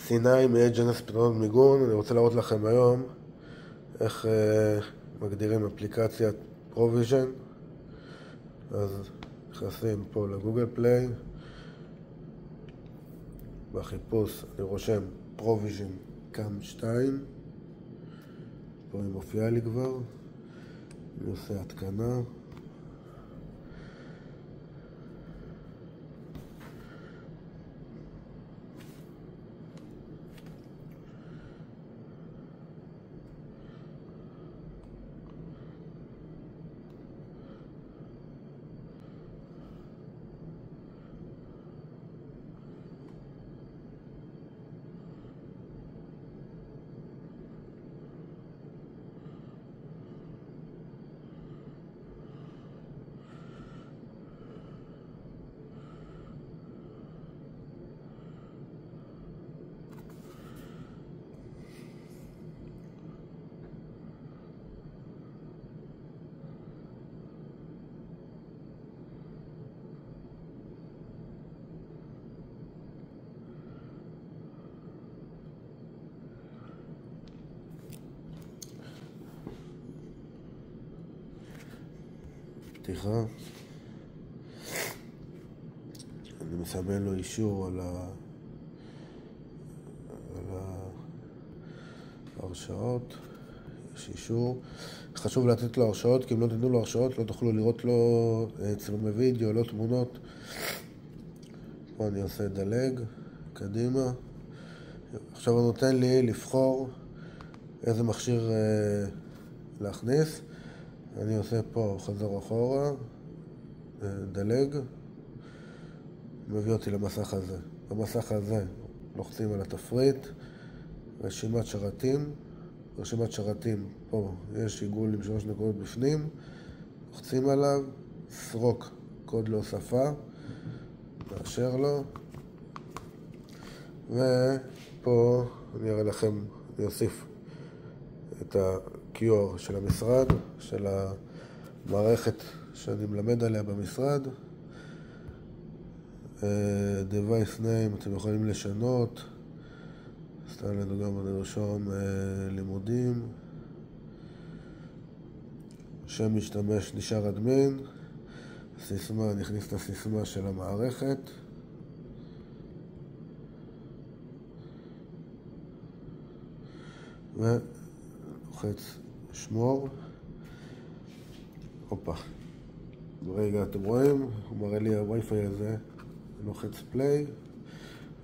סיני מג'נס פתרונות מיגון. אני רוצה להראות לכם היום איך מגדירים אפליקציית פרוביז'ן. אז נכנסים פה לגוגל פליי, בחיפוש אני רושם פרוביז'ן קאם 2, פה היא מופיעה לי כבר, אני עושה התקנה. פתיחה. אני מסמן לו אישור על ההרשאות. יש אישור. חשוב לתת לו הרשאות, כי אם לא תתנו לו הרשאות לא תוכלו לראות לו צילומי וידאו, לא תמונות. פה אני עושה דלג קדימה. עכשיו הוא נותן לי לבחור איזה מכשיר להכניס. אני עושה פה חזור אחורה, דלג, מביא אותי למסך הזה. במסך הזה לוחצים על התפריט, רשימת שרתים. רשימת שרתים, פה יש עיגול עם 3 נקודות בפנים, לוחצים עליו, סרוק קוד להוספה, מאשר לו, ופה אני אראה לכם, אני אוסיף את ה-QR של המשרד, של המערכת שאני מלמד עליה במשרד. device name אתם יכולים לשנות, סתם לדוגמה נרשום לימודים, שם משתמש נשאר אדמין, סיסמה, נכניס את הסיסמה של המערכת, ולוחץ שמור. הופה, ברגע אתם רואים, הוא מראה לי הווי-פיי הזה, אני לוחץ פליי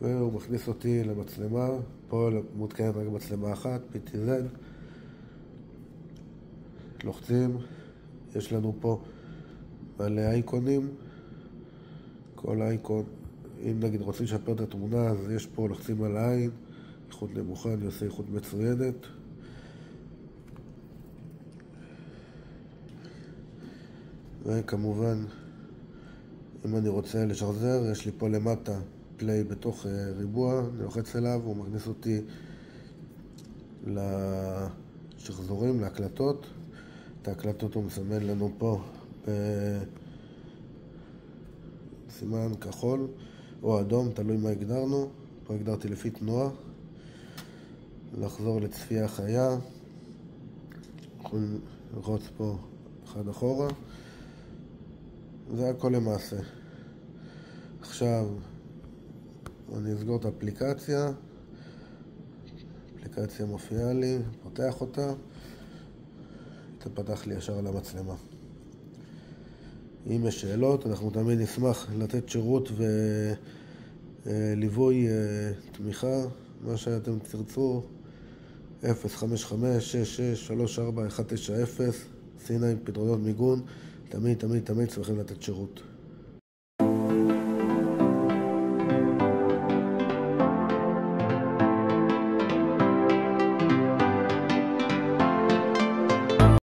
והוא מכניס אותי למצלמה. פה מותקנת רק מצלמה אחת, PTZ. לוחצים, יש לנו פה מלא אייקונים, כל אייקון, אם נגיד רוצים לשפר את התמונה אז יש פה, לוחצים על העין, איכות נמוכה, אני עושה איכות מצוינת. וכמובן, אם אני רוצה לשחזר, יש לי פה למטה פליי בתוך ריבוע, אני לוחץ אליו, הוא מכניס אותי לשחזורים, להקלטות. את ההקלטות הוא מסמן לנו פה בסימן כחול או אדום, תלוי מה הגדרנו. פה הגדרתי לפי תנועה. לחזור לצפייה חיה, יכולים ללחוץ פה אחד אחורה. זה הכל למעשה. עכשיו אני אסגור את האפליקציה. האפליקציה מופיעה לי, פותח אותה, תפתח לי ישר על המצלמה. אם יש שאלות, אנחנו תמיד נשמח לתת שירות וליווי, תמיכה, מה שאתם תרצו. 055-66-34-190 סיני פתרונות מיגון, תמיד שמחים לתת שירות.